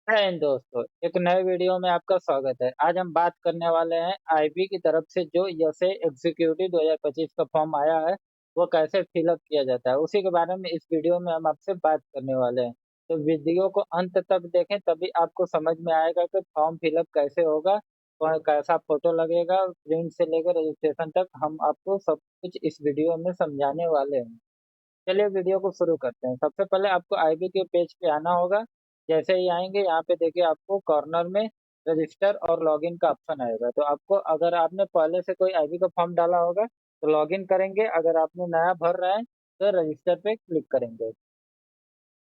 जय हिंद दोस्तों, एक नए वीडियो में आपका स्वागत है। आज हम बात करने वाले हैं आईबी की तरफ से जो एसए एग्जीक्यूटिव 2025 का फॉर्म आया है, वो कैसे फिलअप किया जाता है, उसी के बारे में इस वीडियो में हम आपसे बात करने वाले हैं। तो वीडियो को अंत तक देखें तभी आपको समझ में आएगा कि फॉर्म फिलअप कैसे होगा और कैसा फोटो लगेगा, प्रिंट से लेकर रजिस्ट्रेशन तक हम आपको सब कुछ इस वीडियो में समझाने वाले हैं। चलिए वीडियो को शुरू करते हैं। सबसे पहले आपको आईबी के पेज पे आना होगा। जैसे ही आएँगे यहाँ पे देखिए आपको कॉर्नर में रजिस्टर और लॉगिन का ऑप्शन आएगा। तो आपको अगर आपने पहले से कोई आईबी का फॉर्म डाला होगा तो लॉगिन करेंगे, अगर आपने नया भर रहे हैं तो रजिस्टर पे क्लिक करेंगे।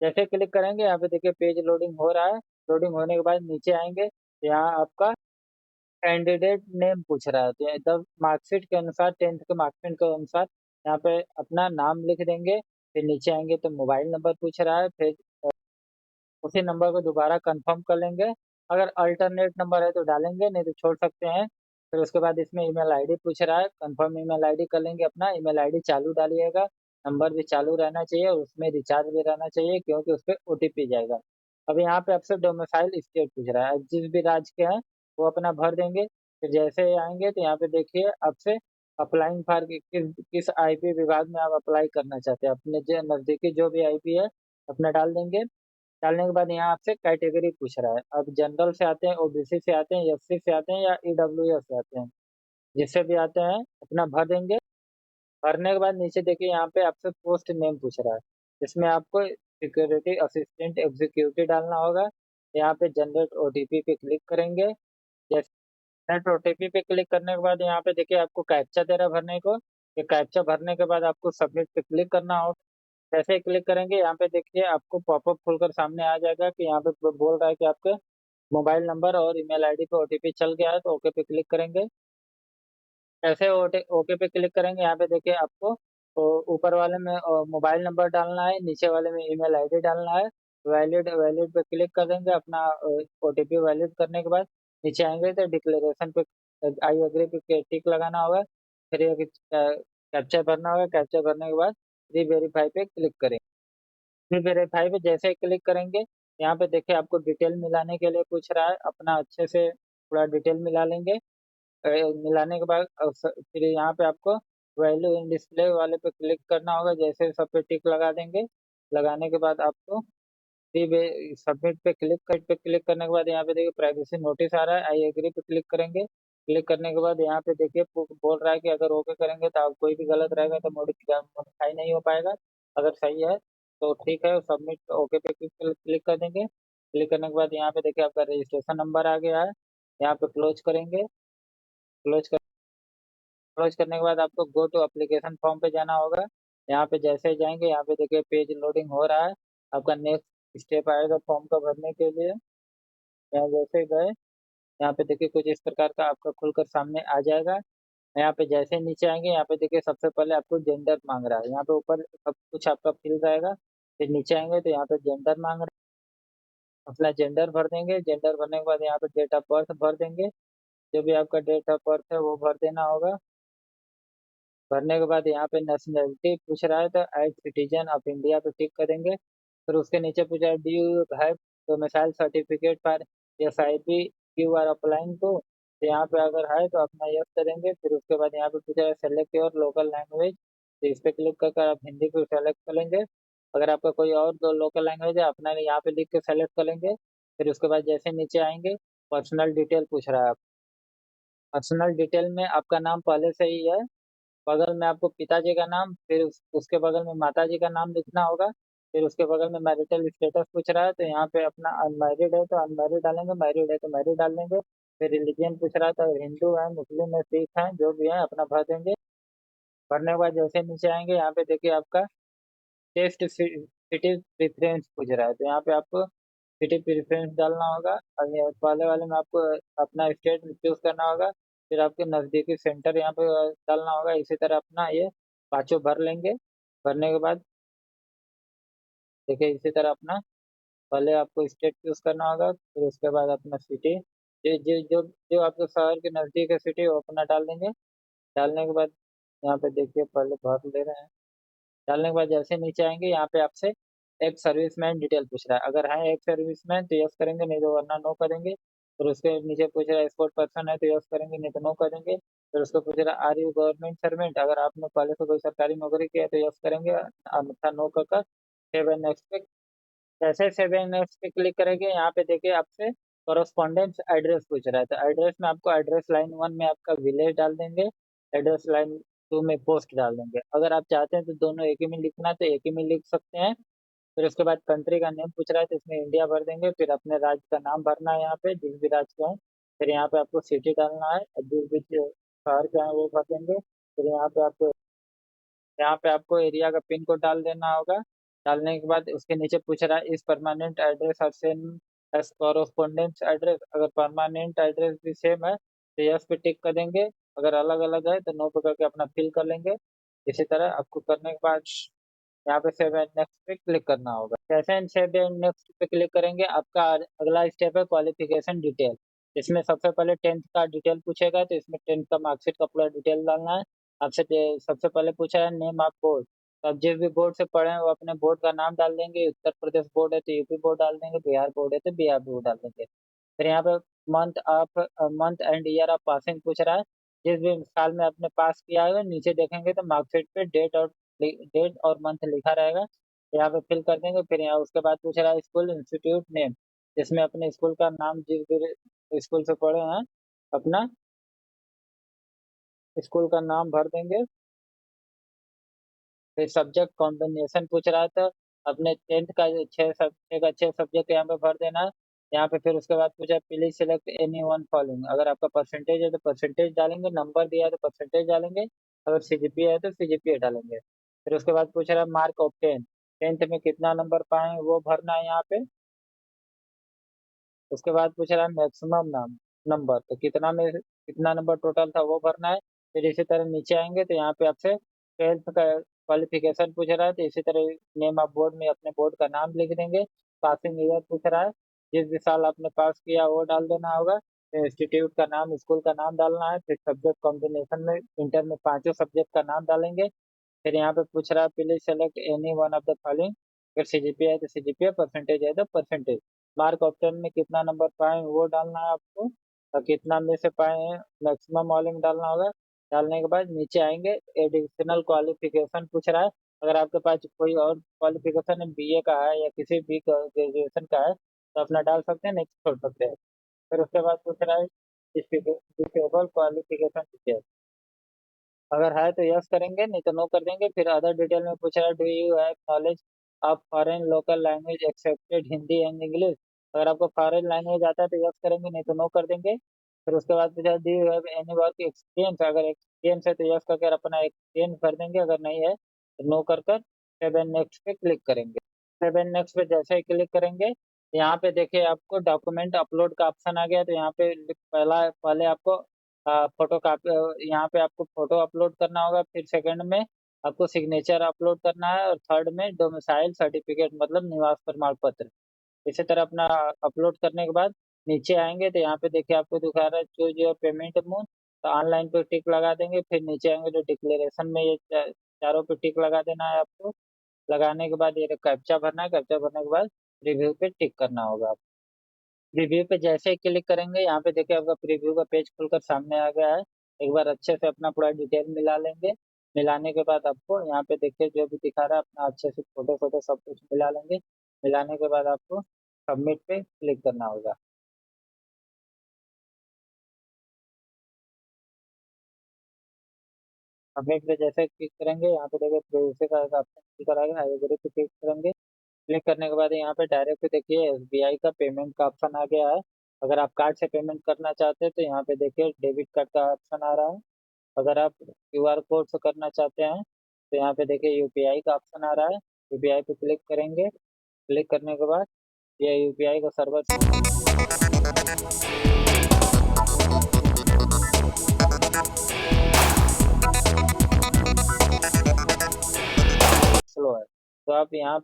जैसे क्लिक करेंगे यहाँ पे देखिए पेज लोडिंग हो रहा है। लोडिंग होने के बाद नीचे आएँगे, तो यहाँ आपका कैंडिडेट नेम पूछ रहा है। तो एकदम मार्कशीट के अनुसार 10th के मार्कशीट के अनुसार यहाँ पे अपना नाम लिख देंगे। फिर नीचे आएँगे तो मोबाइल नंबर पूछ रहा है, फिर उसी नंबर को दोबारा कंफर्म कर लेंगे। अगर अल्टरनेट नंबर है तो डालेंगे, नहीं तो छोड़ सकते हैं। फिर उसके बाद इसमें ईमेल आईडी पूछ रहा है, कंफर्म ईमेल आईडी कर लेंगे अपना। ईमेल आईडी चालू डालिएगा, नंबर भी चालू रहना चाहिए, उसमें रिचार्ज भी रहना चाहिए क्योंकि उसपे ओटीपी जाएगा। अब यहाँ पे आपसे डोमिसाइल स्टेट पूछ रहा है, आप जिस भी राज्य के हैं वो अपना भर देंगे। फिर जैसे ही आएँगे तो यहाँ पे देखिए आपसे अप्लाइंग फॉर किस किस आईपी विभाग में आप अप्लाई करना चाहते हैं। अपने जो नज़दीकी जो भी आईपी है अपना डाल देंगे। डालने के बाद यहाँ आपसे कैटेगरी पूछ रहा है। अब जनरल से आते हैं, ओबीसी से आते हैं, एससी से आते हैं या ईडब्ल्यूएस से आते हैं। जिससे भी आते हैं अपना भर देंगे। भरने के बाद नीचे देखिए यहाँ पे आपसे पोस्ट नेम पूछ रहा है। इसमें आपको सिक्योरिटी असिस्टेंट एग्जीक्यूटिव डालना होगा। यहाँ पे जनरेट ओटीपी पे क्लिक करेंगे। जैसे जनरेट ओटीपी पे क्लिक करने के बाद यहाँ पे देखिए आपको कैप्चा दे रहा है भरने को। ये कैप्चा भरने के बाद आपको सबमिट पे क्लिक करना होगा। जैसे ही क्लिक करेंगे यहाँ पे देखिए आपको पॉपअप खुलकर सामने आ जाएगा कि यहाँ पे बोल रहा है कि आपके मोबाइल नंबर और ईमेल आईडी पे ओटीपी चल गया है, तो ओके पे क्लिक करेंगे। जैसे ओके पे क्लिक करेंगे यहाँ पे देखिए आपको ऊपर वाले में मोबाइल नंबर डालना है, नीचे वाले में ईमेल आईडी डालना है। वैलिड वैलिड पे क्लिक कर देंगे अपना ओटीपी वैलिड करने के बाद नीचे आएंगे तो डिक्लेरेशन पे आई एग्री पे टिक लगाना होगा। फिर ये कैप्चा भरना होगा, कैप्चा भरने के बाद री वेरीफाई पे क्लिक करेंगे। फिर वेरीफाई पे जैसे ही क्लिक करेंगे, यहाँ पे देखिए आपको डिटेल मिलाने के लिए पूछ रहा है, अपना अच्छे से पूरा डिटेल मिला लेंगे। मिलाने के बाद फिर यहाँ पे आपको वैल्यू इन डिस्प्ले वाले पे क्लिक करना होगा, जैसे सब पे टिक लगा देंगे। लगाने के बाद आपको सबमिट पे क्लिक करने के बाद यहाँ पे देखिए प्राइवेसी नोटिस आ रहा है, आई एग्री पे क्लिक करेंगे। क्लिक करने के बाद यहाँ पे देखिए बोल रहा है कि अगर ओके करेंगे तो आप कोई भी गलत रहेगा तो मॉडिफाई नहीं हो पाएगा। अगर सही है तो ठीक है, सबमिट ओके पे क्लिक कर देंगे। क्लिक करने के बाद यहाँ पे देखिए आपका रजिस्ट्रेशन नंबर आ गया है। यहाँ पे क्लोज करेंगे। क्लोज क्लोज करने के बाद आपको गो टू एप्लीकेशन फॉर्म पे जाना होगा। यहाँ पे जैसे ही जाएंगे यहाँ पे देखिए पेज लोडिंग हो रहा है। आपका नेक्स्ट स्टेप आएगा फॉर्म को भरने के लिए। यहाँ जैसे ही गए यहाँ पे देखिए कुछ इस प्रकार का आपका खुलकर सामने आ जाएगा। यहाँ पे जैसे ही नीचे आएंगे यहाँ पे देखिए सबसे पहले आपको जेंडर मांग रहा है। यहाँ पे ऊपर सब कुछ आपका फिल रहेगा। फिर नीचे आएंगे तो यहाँ पे जेंडर मांग रहा है, अपना जेंडर भर देंगे। जेंडर भरने के बाद यहाँ पे डेट ऑफ बर्थ भर देंगे। जो भी आपका डेट ऑफ बर्थ है वो भर देना होगा। भरने के बाद यहाँ पे नेशनैलिटी पूछ रहा है तो एज सिटीजन ऑफ इंडिया पे टिक करेंगे। फिर उसके नीचे पूछा है do you have domicile certificate for SIP you are applying to. तो यहाँ पे अगर है तो अपना यस करेंगे। फिर उसके बाद यहाँ पे पूछा है सेलेक्ट योर लोकल लैंग्वेज। तो इस पे क्लिक करके आप हिंदी को सेलेक्ट कर लेंगे। अगर आपका कोई और दो लोकल लैंग्वेज है अपना यहाँ पे लिख के सेलेक्ट कर लेंगे। फिर उसके बाद जैसे नीचे आएंगे पर्सनल डिटेल पूछ रहा है। पर्सनल डिटेल में आपका नाम पहले से ही है, बगल में आपको पिताजी का नाम, फिर उसके बगल में माताजी का नाम लिखना होगा। फिर उसके बगल में मैरिटल स्टेटस पूछ रहा है तो यहाँ पे अपना अनमैरिड है तो अनमैरिड डालेंगे, मैरिड है तो मैरिड डाल देंगे। फिर रिलीजन पूछ रहा है तो हिंदू है, मुस्लिम है, सिख है, जो भी है अपना भर देंगे। भरने के बाद जैसे नीचे आएंगे यहाँ पे देखिए आपका टेस्ट सिटी प्रेफरेंस पूछ रहा है तो यहाँ पे आपको सिटी प्रेफरेंस डालना होगा। और ये पहले वाले में आपको अपना स्टेट चूज करना होगा। फिर आपके नज़दीकी सेंटर यहाँ पे डालना होगा। इसी तरह अपना ये पाँचों भर लेंगे। भरने के बाद देखिए इसी तरह अपना पहले आपको स्टेट चूज करना होगा, फिर उसके बाद अपना सिटी जो आपके शहर के नज़दीक है सिटी वो अपना डाल देंगे। डालने के बाद यहाँ पे देखिए पहले भर ले रहे हैं। डालने के बाद जैसे नीचे आएंगे यहाँ पे आपसे एक सर्विसमैन डिटेल पूछ रहा है, अगर है एक सर्विसमैन तो यस करेंगे, नहीं तो वरना नो करेंगे। फिर उसके नीचे पूछ रहा है स्पोर्ट पर्सन है तो यस करेंगे, नहीं तो नो करेंगे। फिर उसको पूछ रहा है आर यू गवर्नमेंट सर्वेंट, अगर आपने पहले से कोई सरकारी नौकरी की है तो यस करेंगे, अन्यथा नो कर सेव एंड नेक्स्ट। जैसे सेवन एप्स पे क्लिक करेंगे यहाँ पे देखिए आपसे कॉरेस्पॉन्डेंस एड्रेस पूछ रहा है, तो एड्रेस में आपको एड्रेस लाइन 1 में आपका विलेज डाल देंगे, एड्रेस लाइन 2 में पोस्ट डाल देंगे। अगर आप चाहते हैं तो दोनों एक ही में लिखना है तो एक ही में लिख सकते हैं। फिर उसके बाद कंट्री का नेम पूछ रहा है तो इसमें इंडिया भर देंगे। फिर अपने राज्य का नाम भरना है यहाँ पे, जिस भी राज्य का है। फिर यहाँ पे आपको सिटी डालना है और जिस भी शहर का है वो भर देंगे। फिर यहाँ पे आपको एरिया का पिन कोड डाल देना होगा। डालने के बाद उसके नीचे पूछ रहा है इस परमानेंट एड्रेस और सेम एस कॉरेस्पोंडेंस एड्रेस, अगर परमानेंट एड्रेस भी सेम है तो यस पे टिक कर देंगे, अगर अलग अलग है तो नो पे करके अपना फिल कर लेंगे। इसी तरह आपको करने के बाद यहाँ पे सेव एंड नेक्स्ट पे क्लिक करना होगा। जैसे हम सेव एंड नेक्स्ट पे क्लिक करेंगे आपका अगला स्टेप है क्वालिफिकेशन डिटेल। इसमें सबसे पहले 10th का डिटेल पूछेगा, तो इसमें 10th का मार्कशीट का पूरा डिटेल डालना है। आपसे सबसे पहले पूछा है नेम ऑफ बोर्ड, तो आप जिस भी बोर्ड से पढ़े हैं वो अपने बोर्ड का नाम डाल देंगे। उत्तर प्रदेश बोर्ड है तो यूपी बोर्ड डाल देंगे, बिहार बोर्ड है तो बिहार बोर्ड डाल देंगे। फिर यहाँ पे month and year of passing पूछ रहा है, जिस भी साल में आपने पास किया है नीचे देखेंगे तो मार्कशीट पे डेट और मंथ लिखा रहेगा, यहाँ पे फिल कर देंगे। फिर यहाँ उसके बाद पूछ रहा है स्कूल इंस्टीट्यूट नेम, जिसमें अपने स्कूल का नाम जिस भी स्कूल से पढ़े हैं अपना स्कूल का नाम भर देंगे। फिर सब्जेक्ट कॉम्बिनेशन पूछ रहा है तो अपने 10th का 6 सब्जेक्ट यहाँ पे भर देना है। यहाँ पे फिर उसके बाद पूछा please select any one following, अगर आपका परसेंटेज है तो परसेंटेज डालेंगे, नंबर दिया है तो परसेंटेज डालेंगे, अगर सीजीपीए है तो सीजीपीए डालेंगे। फिर उसके बाद पूछ रहा है मार्क ऑब्टेन, 10th में कितना नंबर पाए हैं वो भरना है यहाँ पे। उसके बाद पूछ रहा है मैक्सिमम नाम नंबर, तो कितना नंबर टोटल था वो भरना है। फिर इसी तरह नीचे आएंगे तो यहाँ पे आपसे 12th का क्वालिफिकेशन पूछ रहा है, तो इसी तरह नेम ऑफ बोर्ड में अपने बोर्ड का नाम लिख देंगे। पासिंग ईयर पूछ रहा है, जिस भी साल आपने पास किया वो डाल देना होगा। फिर इंस्टीट्यूट का नाम, स्कूल का नाम डालना है। फिर सब्जेक्ट कॉम्बिनेशन में इंटर में पांचों सब्जेक्ट का नाम डालेंगे। फिर यहाँ पे पूछ रहा है please select any one of the following, अगर सीजीपीए है तो सीजीपीए, परसेंटेज है तो परसेंटेज। मार्क ऑप्शन में कितना नंबर पाए हैं वो डालना है आपको, और कितना में से पाए हैं मैक्सिमम वाले डालना होगा। डालने के बाद नीचे आएंगे, एडिशनल क्वालिफिकेशन पूछ रहा है, अगर आपके पास कोई और क्वालिफिकेशन है बीए का है या किसी भी ग्रेजुएशन का है तो अपना डाल सकते हैं, नहीं तो छोड़ सकते हैं। फिर उसके बाद पूछ रहा है डिसेबल क्वालिफिकेशन डिटेल, अगर है तो यस करेंगे, नहीं तो नो कर देंगे। फिर अदर डिटेल में पूछ रहा है do you have knowledge of foreign local language accepted Hindi and English, अगर आपको फॉरेन लैंग्वेज आता है तो यस करेंगे, नहीं तो नो कर देंगे। फिर उसके बाद पूछा do you have any work experience, अगर एक्सपीरियंस है तो यस करके अपना एक्सपीरियंस भर देंगे, अगर नहीं है तो नो कर सेवन नेक्स्ट पे क्लिक करेंगे। सेवन नेक्स्ट पे जैसे ही क्लिक करेंगे यहाँ पे देखिए आपको डॉक्यूमेंट अपलोड का ऑप्शन आ गया, तो यहाँ पे पहले आपको फोटो कॉपी, यहाँ पे आपको फोटो अपलोड करना होगा। फिर सेकंड में आपको सिग्नेचर अपलोड करना है, और थर्ड में डोमिसाइल सर्टिफिकेट मतलब निवास प्रमाण पत्र। इसी तरह अपना अपलोड करने के बाद नीचे आएंगे तो यहाँ पे देखिए आपको दिखा रहा है चूज योर पेमेंट मोड, तो ऑनलाइन पे टिक लगा देंगे। फिर नीचे आएंगे तो डिक्लेरेशन में ये चारों पे टिक लगा देना है आपको। लगाने के बाद ये कैप्चा भरना है, कैप्चा भरने के बाद रिव्यू पे टिक करना होगा। प्रीव्यू पे जैसे ही क्लिक करेंगे यहाँ पे देखिए आपका प्रीव्यू का पेज खुलकर सामने आ गया है। एक बार अच्छे से अपना पूरा डिटेल मिला लेंगे। मिलाने के बाद आपको यहाँ पे देखिए जो भी दिखा रहा है अपना अच्छे से फोटो फोटो सब कुछ मिला लेंगे। मिलाने के बाद आपको सबमिट पे क्लिक करना होगा। सबमिट पे जैसे क्लिक करेंगे यहाँ पे देखिए प्रोसेस का एक ऑप्शन दिखा रहेगा, आई एग्री पे क्लिक करेंगे। क्लिक करने के बाद यहाँ पे डायरेक्ट देखिए एसबीआई का पेमेंट का ऑप्शन आ गया है। अगर आप कार्ड से पेमेंट करना चाहते हैं तो यहाँ पे देखिए डेबिट कार्ड का ऑप्शन आ रहा है। अगर आप क्यूआर कोड से करना चाहते हैं तो यहाँ पे देखिए यूपीआई का ऑप्शन आ रहा है, यूपीआई पे क्लिक करेंगे। क्लिक करने के बाद ये यूपीआई का सर्वर स्लो है, तो आप यहाँ